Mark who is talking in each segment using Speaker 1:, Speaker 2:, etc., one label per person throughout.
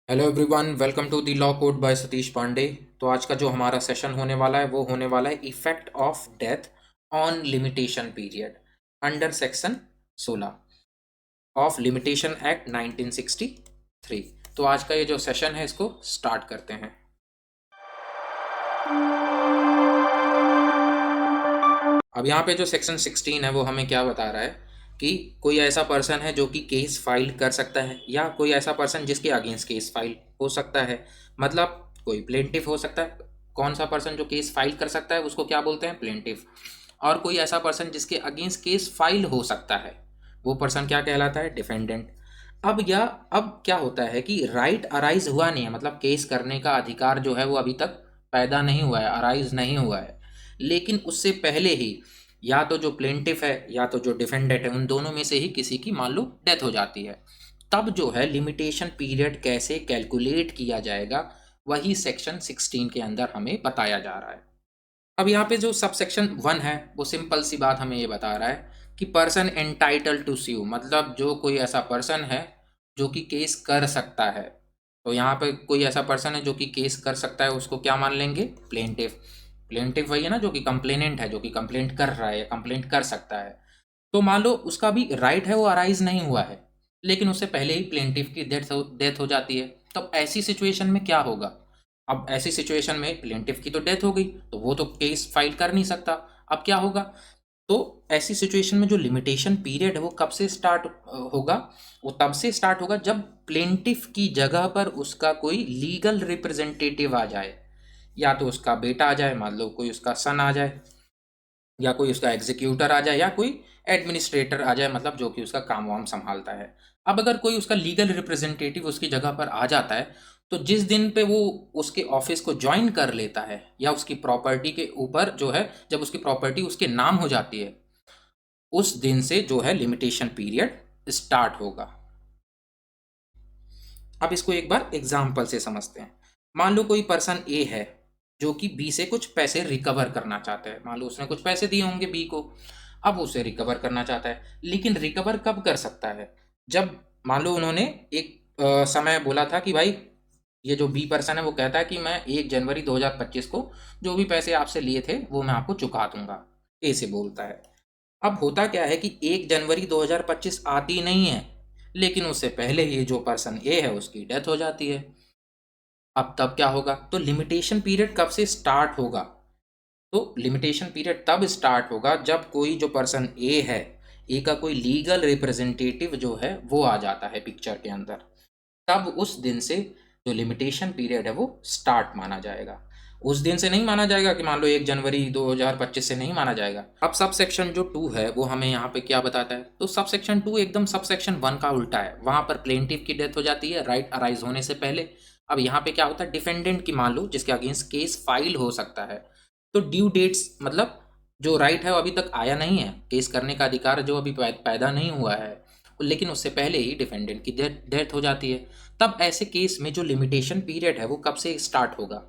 Speaker 1: Hello everyone, welcome to the law code by Satish Pandey. तो आज का जो हमारा सेशन होने वाला है वो होने वाला है effect of death on limitation period under section 16 of limitation act 1963। तो आज का ये जो सेशन है इसको स्टार्ट करते हैं। अब यहाँ पे जो सेक्शन 16 है वो हमें क्या बता रहा है कि कोई ऐसा पर्सन है जो कि केस फाइल कर सकता है या कोई ऐसा पर्सन जिसके अगेंस्ट केस फाइल हो सकता है। मतलब कोई प्लेंटिफ हो सकता है। कौन सा पर्सन जो केस फाइल कर सकता है उसको क्या बोलते हैं? प्लेंटिफ। और कोई ऐसा पर्सन जिसके अगेंस्ट केस फाइल हो सकता है वो पर्सन क्या कहलाता है? डिफेंडेंट। अब क्या होता है कि राइट अराइज हुआ नहीं है, मतलब केस करने का अधिकार जो है वो अभी तक पैदा नहीं हुआ है, अराइज नहीं हुआ है। लेकिन उससे पहले ही या तो जो प्लेंटिफ है या तो जो डिफेंडेंट है, उन दोनों में से ही किसी की मान लो डेथ हो जाती है। तब जो है लिमिटेशन पीरियड कैसे कैलकुलेट किया जाएगा वही सेक्शन 16 के अंदर हमें बताया जा रहा है। अब यहाँ पे जो सब सेक्शन 1 है वो सिंपल सी बात हमें ये बता रहा है कि पर्सन एंटाइटल टू स्यू, मतलब जो कोई ऐसा पर्सन है जो कि केस कर सकता है। तो यहाँ पे कोई ऐसा पर्सन है जो कि केस कर सकता है, उसको क्या मान लेंगे? प्लेंटिफ। प्लेंटिफ वही है ना जो कि कंप्लेनेंट है, जो कि कंप्लेंट कर रहा है या कंप्लेंट कर सकता है। तो मान लो उसका भी राइट है वो अराइज नहीं हुआ है, लेकिन उससे पहले ही प्लेंटिफ की डेथ हो जाती है। तो ऐसी सिचुएशन में क्या होगा? अब ऐसी सिचुएशन में प्लेंटिफ की तो डेथ हो गई तो वो तो केस फाइल कर नहीं सकता। अब क्या होगा? तो ऐसी सिचुएशन में जो लिमिटेशन पीरियड है वो कब से स्टार्ट होगा? वो तब से स्टार्ट होगा जब प्लेंटिफ की जगह पर उसका कोई लीगल रिप्रेजेंटेटिव आ जाए। या तो उसका बेटा आ जाए, मान लो कोई उसका सन आ जाए, या कोई उसका एग्जीक्यूटर आ जाए, या कोई एडमिनिस्ट्रेटर आ जाए, मतलब जो कि उसका काम वाम संभालता है। अब अगर कोई उसका लीगल रिप्रेजेंटेटिव उसकी जगह पर आ जाता है तो जिस दिन पे वो उसके ऑफिस को ज्वाइन कर लेता है या उसकी प्रॉपर्टी के ऊपर जो है, जब उसकी प्रॉपर्टी उसके नाम हो जाती है, उस दिन से जो है लिमिटेशन पीरियड स्टार्ट होगा। अब इसको एक बार एग्जाम्पल से समझते हैं। मान लो कोई पर्सन ए है जो कि बी से कुछ पैसे रिकवर करना चाहता है। मान लो उसने कुछ पैसे दिए होंगे बी को, अब उसे रिकवर करना चाहता है। लेकिन रिकवर कब कर सकता है? जब मान लो उन्होंने एक समय बोला था कि भाई, ये जो बी पर्सन है वो कहता है कि मैं 1 जनवरी 2025 को जो भी पैसे आपसे लिए थे वो मैं आपको चुका दूंगा। ए से बोलता है। अब होता क्या है कि 1 जनवरी 2025 आती नहीं है, लेकिन उससे पहले ये जो पर्सन ए है उसकी डेथ हो जाती है। अब तब क्या होगा? तो लिमिटेशन पीरियड कब से स्टार्ट होगा? तो लिमिटेशन पीरियड तब स्टार्ट होगा जब कोई जो पर्सन ए है, ए का कोई लीगल रिप्रेजेंटेटिव जो है वो आ जाता है पिक्चर के अंदर। तब उस दिन से जो लिमिटेशन पीरियड है वो स्टार्ट माना जाएगा। उस दिन से नहीं माना जाएगा कि मान लो 1 जनवरी 2025 से नहीं माना जाएगा। अब सब सेक्शन जो 2 है वो हमें यहाँ पे क्या बताता है? तो सब सेक्शन 2 एकदम सब सेक्शन 1 का उल्टा है। वहाँ पर प्लेंटिफ की डेथ हो जाती है राइट अराइज होने से पहले। अब यहाँ पे क्या होता है? डिफेंडेंट की मान लो जिसके अगेंस्ट केस फाइल हो सकता है, तो ड्यू डेट्स, मतलब जो राइट है वो अभी तक आया नहीं है, केस करने का अधिकार जो अभी पैदा नहीं हुआ है, लेकिन उससे पहले ही डिफेंडेंट की डेथ हो जाती है। तब ऐसे केस में जो लिमिटेशन पीरियड है वो कब से स्टार्ट होगा?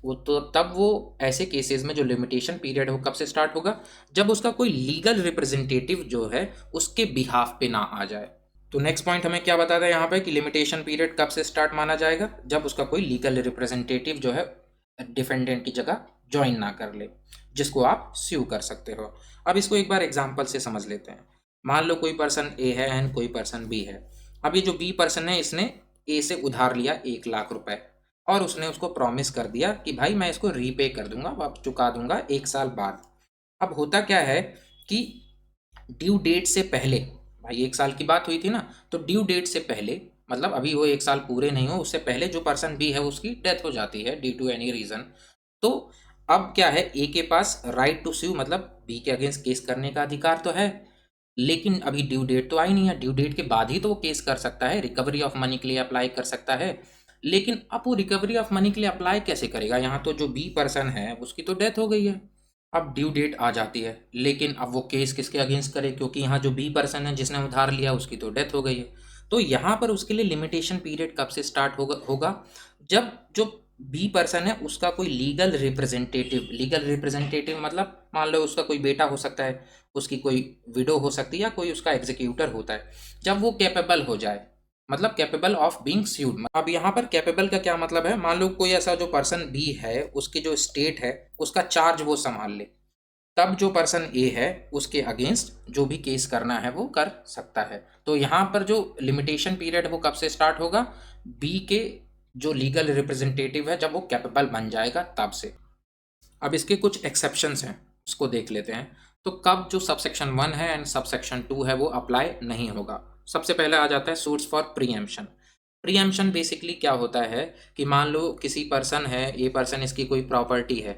Speaker 1: वो तो तब वो ऐसे केसेस में जो लिमिटेशन पीरियड है वो कब से स्टार्ट होगा? जब उसका कोई लीगल रिप्रेजेंटेटिव जो है उसके बिहाफ पे ना आ जाए। तो नेक्स्ट पॉइंट हमें क्या बताता है यहाँ पे कि लिमिटेशन पीरियड कब से स्टार्ट माना जाएगा? जब उसका कोई लीगल रिप्रेजेंटेटिव जो है डिफेंडेंट की जगह ज्वाइन ना कर ले, जिसको आप स्यू कर सकते हो। अब इसको एक बार एग्जाम्पल से समझ लेते हैं। मान लो कोई पर्सन ए है एंड कोई पर्सन बी है। अब ये जो बी पर्सन है इसने ए से उधार लिया 1 लाख रुपए, और उसने उसको प्रॉमिस कर दिया कि भाई मैं इसको रीपे कर दूंगा, वापस चुका दूंगा 1 साल बाद। अब होता क्या है कि ड्यू डेट से पहले, भाई 1 साल की बात हुई थी ना, तो ड्यू डेट से पहले, मतलब अभी वो 1 साल पूरे नहीं हो उससे पहले जो पर्सन बी है उसकी डेथ हो जाती है ड्यू टू एनी रीजन। तो अब क्या है? ए के पास राइट टू स्यू, मतलब बी के अगेंस्ट केस करने का अधिकार तो है, लेकिन अभी ड्यू डेट तो आई नहीं है। ड्यू डेट के बाद ही तो वो केस कर सकता है, रिकवरी ऑफ मनी के लिए अप्लाई कर सकता है। लेकिन अब वो रिकवरी ऑफ मनी के लिए अप्लाई कैसे करेगा? यहाँ तो जो बी पर्सन है उसकी तो डेथ हो गई है। अब ड्यू डेट आ जाती है, लेकिन अब वो केस किसके अगेंस्ट करे? क्योंकि यहाँ जो बी पर्सन है जिसने उधार लिया उसकी तो डेथ हो गई है। तो यहाँ पर उसके लिए लिमिटेशन पीरियड कब से स्टार्ट होगा? जब जो बी पर्सन है उसका कोई लीगल रिप्रेजेंटेटिव, मतलब मान लो उसका कोई बेटा हो सकता है, उसकी कोई विडो हो सकती है, या कोई उसका एग्जीक्यूटर होता है, जब वो कैपेबल हो जाए, मतलब कैपेबल ऑफ बीइंग स्यूड। अब यहाँ पर कैपेबल का क्या मतलब है, मान लो कोई ऐसा जो पर्सन बी है उसकी जो स्टेट है उसका चार्ज वो संभाल ले, तब जो पर्सन ए है उसके अगेंस्ट जो भी केस करना है वो कर सकता है। तो यहाँ पर जो लिमिटेशन पीरियड वो कब से स्टार्ट होगा, बी के जो लीगल रिप्रेजेंटेटिव है जब वो कैपेबल बन जाएगा तब से। अब इसके कुछ एक्सेप्शंस हैं, उसको देख लेते हैं। तो कब जो सबसेक्शन 1 है एंड सबसेक्शन 2 है वो अप्लाई नहीं होगा। सबसे पहले आ जाता है suits for preemption. Preemption basically क्या होता है कि मान लो किसी पर्सन है, ये पर्सन इसकी कोई प्रॉपर्टी है,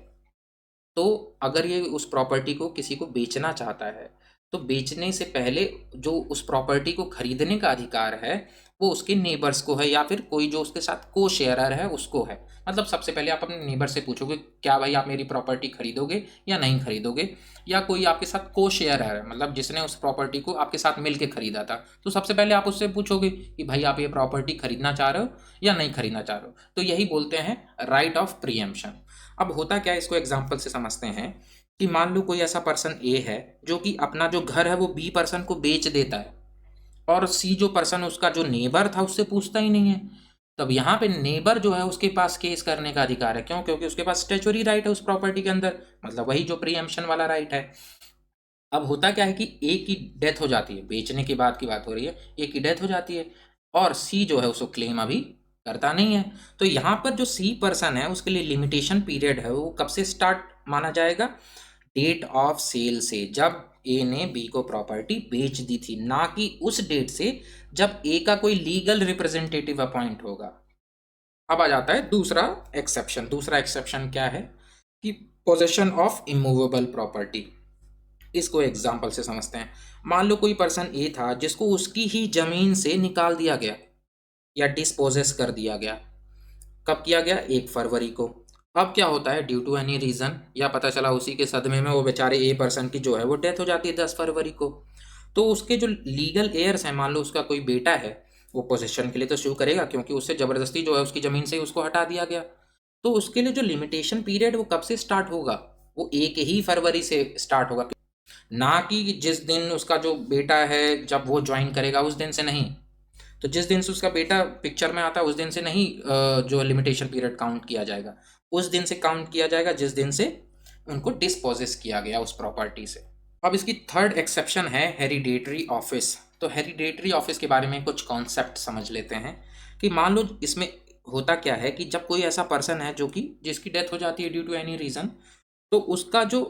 Speaker 1: तो अगर ये उस प्रॉपर्टी को किसी को बेचना चाहता है तो बेचने से पहले जो उस प्रॉपर्टी को खरीदने का अधिकार है वो उसके नेबर्स को है या फिर कोई जो उसके साथ को शेयरर है उसको है। मतलब सबसे पहले आप अपने नेबर से पूछोगे क्या भाई आप मेरी प्रॉपर्टी खरीदोगे या नहीं खरीदोगे, या कोई आपके साथ को शेयरर है मतलब जिसने उस प्रॉपर्टी को आपके साथ मिल के खरीदा था, तो सबसे पहले आप उससे पूछोगे कि भाई आप ये प्रॉपर्टी खरीदना चाह रहे हो या नहीं खरीदना चाह रहे हो। तो यही बोलते हैं राइट ऑफ प्रीएम्पशन। अब होता क्या है, इसको एग्जाम्पल से समझते हैं कि मान लो कोई ऐसा पर्सन ए है जो कि अपना जो घर है वो बी पर्सन को बेच देता है, और सी जो पर्सन उसका जो नेबर था उससे पूछता ही नहीं है। तब यहाँ पे नेबर जो है उसके पास केस करने का अधिकार है, क्यों? क्योंकि उसके पास स्टैच्यूटरी राइट है उस प्रॉपर्टी के अंदर, मतलब वही जो प्रीएम्पशन वाला राइट है। अब होता क्या है कि ए की डेथ हो जाती है, बेचने के बाद की बात हो रही है, ए की डेथ हो जाती है और सी जो है उसको क्लेम अभी करता नहीं है। तो यहाँ पर जो सी पर्सन है उसके लिए लिमिटेशन पीरियड है वो कब से स्टार्ट माना जाएगा, डेट ऑफ सेल से, जब ए ने बी को प्रॉपर्टी बेच दी थी, ना कि उस डेट से जब ए का कोई लीगल रिप्रेजेंटेटिव अपॉइंट होगा। अब आ जाता है दूसरा एक्सेप्शन। दूसरा एक्सेप्शन क्या है कि पोजेशन ऑफ इमूवेबल प्रॉपर्टी। इसको एग्जाम्पल से समझते हैं। मान लो कोई पर्सन ए था जिसको उसकी ही जमीन से निकाल दिया गया या डिस्पोजेस कर दिया गया। कब किया गया? 1 फरवरी को। अब क्या होता है, ड्यू टू एनी रीज़न या पता चला उसी के सदमे में वो बेचारे ए पर्सन की जो है वो डेथ हो जाती है 10 फरवरी को, तो उसके जो लीगल एयर्स हैं, मान लो उसका कोई बेटा है, वो पोजेशन के लिए तो शू करेगा क्योंकि उससे ज़बरदस्ती जो है उसकी ज़मीन से ही उसको हटा दिया गया। तो उसके लिए जो लिमिटेशन पीरियड वो कब से स्टार्ट होगा, वो 1 ही फरवरी से स्टार्ट होगा, ना कि जिस दिन उसका जो बेटा है जब वो ज्वाइन करेगा उस दिन से नहीं। तो जिस दिन से उसका बेटा पिक्चर में आता है उस दिन से नहीं जो लिमिटेशन पीरियड काउंट किया जाएगा, उस दिन से काउंट किया जाएगा जिस दिन से उनको डिस्पोजेस किया गया उस प्रॉपर्टी से। अब इसकी थर्ड एक्सेप्शन है हेरिडेटरी ऑफिस। तो हेरिडेटरी ऑफिस के बारे में कुछ कॉन्सेप्ट समझ लेते हैं कि मान लो इसमें होता क्या है कि जब कोई ऐसा पर्सन है जो कि जिसकी डेथ हो जाती है ड्यू टू एनी रीज़न, तो उसका जो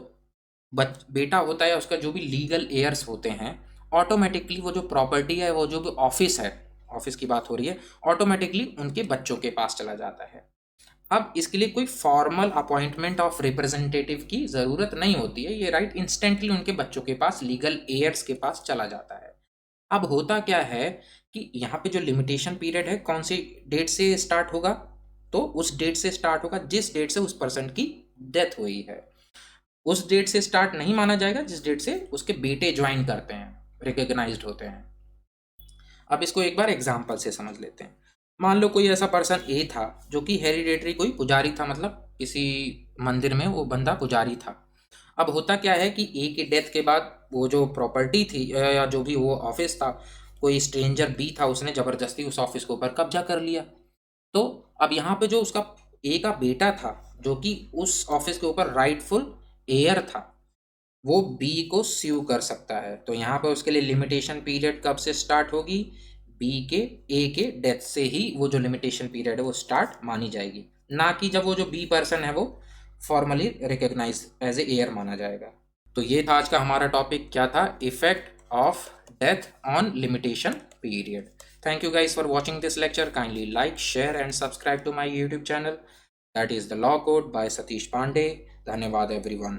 Speaker 1: बेटा होता है, उसका जो भी लीगल एयर्स होते हैं, ऑटोमेटिकली वो जो प्रॉपर्टी है, वो जो भी ऑफिस है, ऑफिस की बात हो रही है, ऑटोमेटिकली उनके बच्चों के पास चला जाता है। अब इसके लिए कोई फॉर्मल अपॉइंटमेंट ऑफ रिप्रेजेंटेटिव की ज़रूरत नहीं होती है, ये राइट इंस्टेंटली उनके बच्चों के पास, लीगल एयर्स के पास चला जाता है। अब होता क्या है कि यहाँ पे जो लिमिटेशन पीरियड है कौन सी डेट से स्टार्ट होगा, तो उस डेट से स्टार्ट होगा जिस डेट से उस पर्सन की डेथ हुई है। उस डेट से स्टार्ट नहीं माना जाएगा जिस डेट से उसके बेटे ज्वाइन करते हैं, रिकॉग्नाइज्ड होते हैं। अब इसको एक बार एग्जाम्पल से समझ लेते हैं। मान लो कोई ऐसा पर्सन ए था जो कि हेरिडेटरी कोई पुजारी था, मतलब किसी मंदिर में वो बंदा पुजारी था। अब होता क्या है कि ए की डेथ के बाद वो जो प्रॉपर्टी थी या जो भी वो ऑफिस था, कोई स्ट्रेंजर बी था उसने ज़बरदस्ती उस ऑफिस के ऊपर कब्जा कर लिया। तो अब यहाँ पे जो उसका ए का बेटा था जो कि उस ऑफिस के ऊपर राइटफुल एयर था, वो बी को स्यू कर सकता है। तो यहाँ पे उसके लिए लिमिटेशन पीरियड कब से स्टार्ट होगी, बी के ए के डेथ से ही वो जो लिमिटेशन पीरियड है वो स्टार्ट मानी जाएगी, ना कि जब वो जो बी पर्सन है वो formally recognise as a heir माना जाएगा। तो ये था आज का हमारा टॉपिक, क्या था, effect of death on limitation period. Thank you guys for watching this lecture. Kindly like, share and subscribe to my YouTube channel. That is the Law Code by Satish Pandey. धन्यवाद everyone.